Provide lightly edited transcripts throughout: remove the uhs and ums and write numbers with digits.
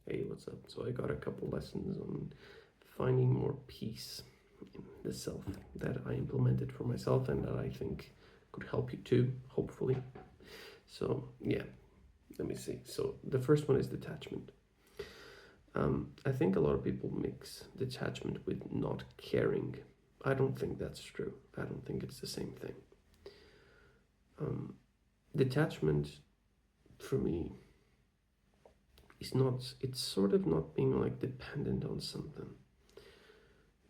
Hey, what's up? So I got a couple lessons on finding more peace in the self that I implemented for myself and that I think could help you too, hopefully. So yeah, let me see. So the first one is detachment. I think a lot of people mix detachment with not caring. I don't think that's true. I don't think it's the same thing. Um, Detachment for me is not, it's sort of not being like dependent on something.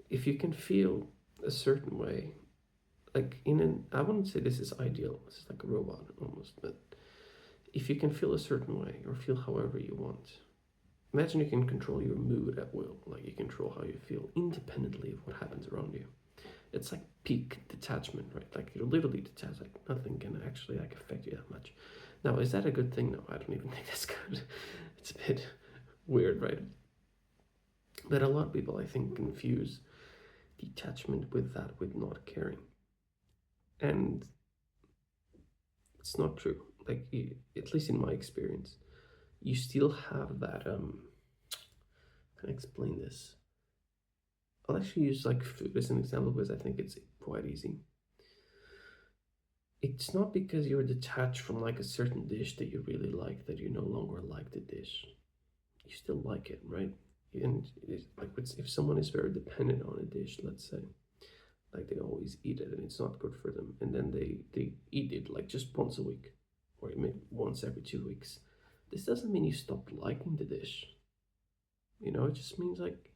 If you can feel a certain way, like in an, I wouldn't say this is ideal, this is like a robot almost, but if you can feel a certain way or feel however you want, imagine you can control your mood at will, like you control how you feel independently of what happens around you. It's like peak detachment, right? Like you're literally detached, like nothing can actually like affect you that much. Now, is that a good thing? No, I don't even think that's good. It's a bit weird, right? But a lot of people, I think, confuse detachment with that, with not caring. And it's not true. Like, at least in my experience, you still have that. Can I explain this? I'll actually use like food as an example because I think it's quite easy. It's not because you're detached from like a certain dish that you really like that you no longer like the dish. You still like it, right? And it's like if someone is very dependent on a dish, let's say, like they always eat it and it's not good for them, and then they eat it like just once a week, or maybe once every 2 weeks. This doesn't mean you stop liking the dish. It just means like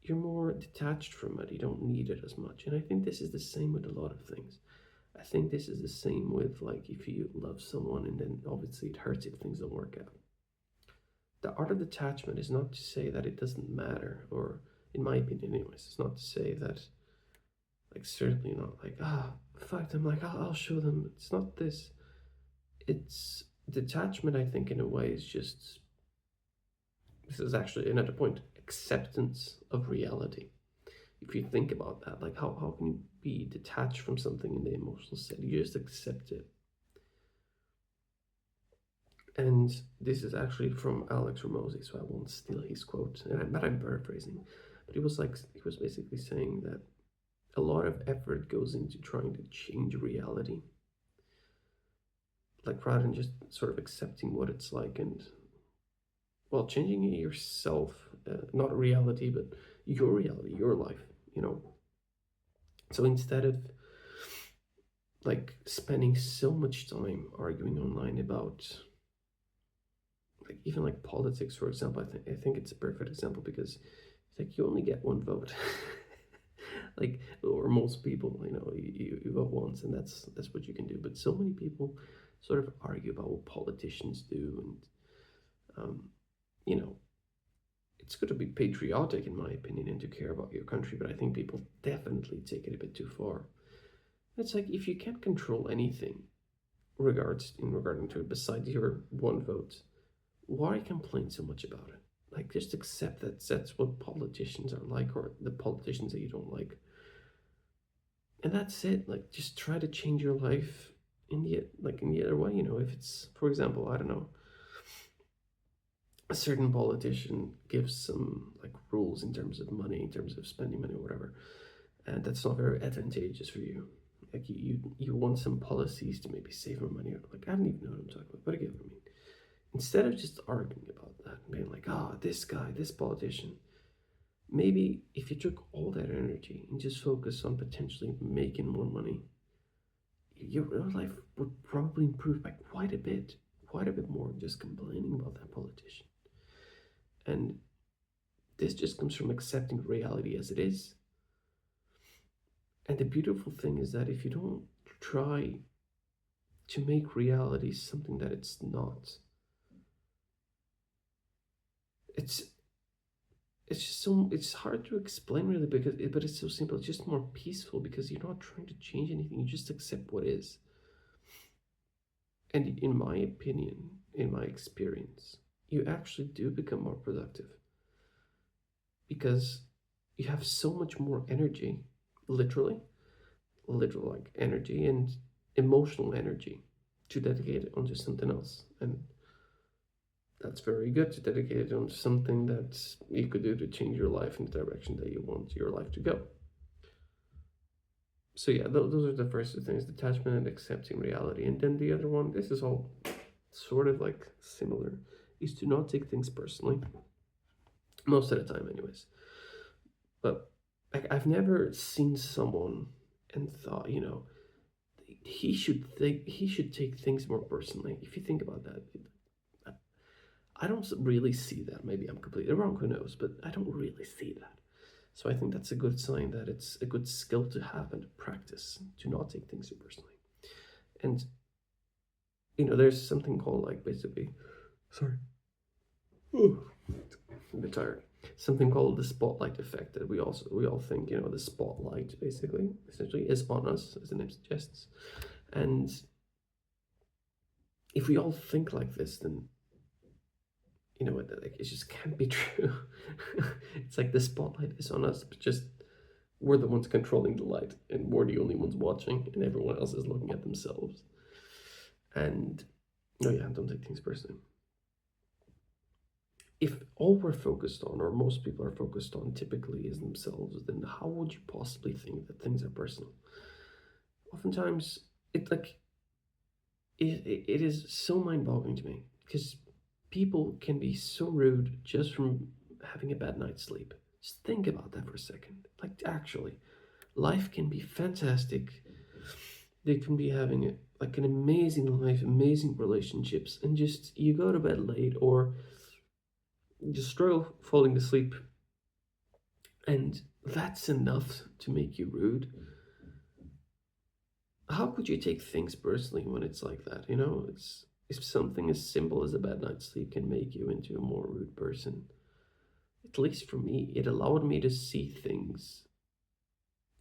you're more detached from it. You don't need it as much. And I think this is the same with a lot of things. I think this is the same with like if you love someone and then obviously it hurts if things don't work out. The art of detachment is not to say that it doesn't matter, or in my opinion, anyways, it's not to say that, like, certainly not like, fuck them, like, I'll show them. It's not this. It's detachment, I think, in a way, is just, this is actually another point, acceptance of reality. If you think about that, like, how can you be detached from something in the emotional state? You just accept it. And this is actually from Alex Ramosi, so I won't steal his quote, but I'm paraphrasing. But he was basically saying that a lot of effort goes into trying to change reality, like rather than just sort of accepting what it's like and, well, changing it yourself, not reality, but your reality, your life, you know. So instead of like spending so much time arguing online about like even like politics, for example, I think it's a perfect example because it's like you only get one vote. Like, or most people, you vote once and that's what you can do. But so many people sort of argue about what politicians do, and um, you know it's good to be patriotic in my opinion and to care about your country, but I think people definitely take it a bit too far. It's like if you can't control anything regarding to it besides your one vote, why complain so much about it? Like, just accept that that's what politicians are like, or the politicians that you don't like, and that's it. Like, just try to change your life in the other way. If it's, for example, I don't know, a certain politician gives some like rules in terms of money, in terms of spending money or whatever, and that's not very advantageous for you. Like, you want some policies to maybe save more money, or like, I don't even know what I'm talking about, but I get what I mean. Instead of just arguing about that, being like, this guy, this politician, maybe if you took all that energy and just focus on potentially making more money, your real life would probably improve by quite a bit more than just complaining about that politician. And this just comes from accepting reality as it is. And the beautiful thing is that if you don't try to make reality something that it's not, it's it's just so, it's hard to explain really, but it's so simple. It's just more peaceful because you're not trying to change anything. You just accept what is. And in my opinion, in my experience, you actually do become more productive because you have so much more energy, literally, literal like energy and emotional energy to dedicate it onto something else. And that's very good to dedicate it on something that you could do to change your life in the direction that you want your life to go. So yeah, those are the first two things: detachment and accepting reality. And then the other one, this is all sort of like similar, is to not take things personally most of the time, anyways. But like, I've never seen someone and thought, he should take things more personally. If you think about that, I don't really see that. Maybe I'm completely wrong, who knows, but I don't really see that. So I think that's a good sign that it's a good skill to have and practice, to not take things so personally. And there's something called, like, basically, sorry, ooh, I'm a bit tired. Something called the spotlight effect, that we all think, the spotlight basically essentially is on us, as the name suggests. And if we all think like this, then like, it just can't be true. It's like the spotlight is on us, but just we're the ones controlling the light, and we're the only ones watching, and everyone else is looking at themselves. And oh yeah, don't take things personally. If all we're focused on, or most people are focused on, typically is themselves, then how would you possibly think that things are personal? Oftentimes, it is so mind-boggling to me, because people can be so rude just from having a bad night's sleep. Just think about that for a second. Like, actually, life can be fantastic. They can be having like an amazing life, amazing relationships, and just you go to bed late, or you struggle falling asleep, and that's enough to make you rude. How could you take things personally when it's like that? It's if something as simple as a bad night's sleep can make you into a more rude person. At least for me, it allowed me to see things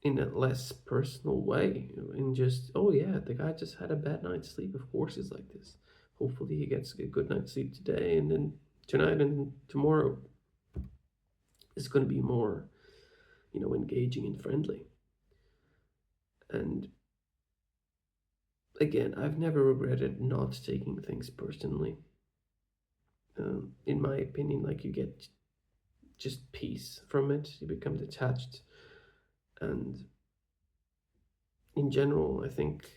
in a less personal way, and just, oh yeah, the guy just had a bad night's sleep. Of course he's like this. Hopefully he gets a good night's sleep today, and then tonight and tomorrow is going to be more, engaging and friendly. And again, I've never regretted not taking things personally. In my opinion, like, you get just peace from it. You become detached, and in general, I think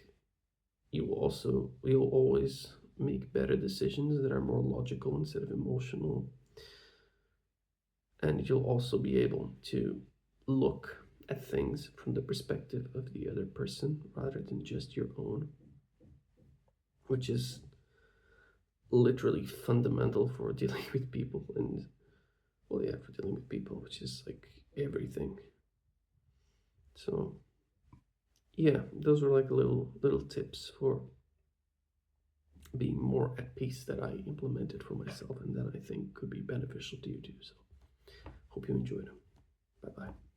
you'll always make better decisions that are more logical instead of emotional, and you'll also be able to look at things from the perspective of the other person rather than just your own, which is literally fundamental for dealing with people. And well, yeah, for dealing with people, which is like everything. So yeah, those are like little tips for being more at peace that I implemented for myself, and that I think could be beneficial to you too. So hope you enjoyed them. Bye bye.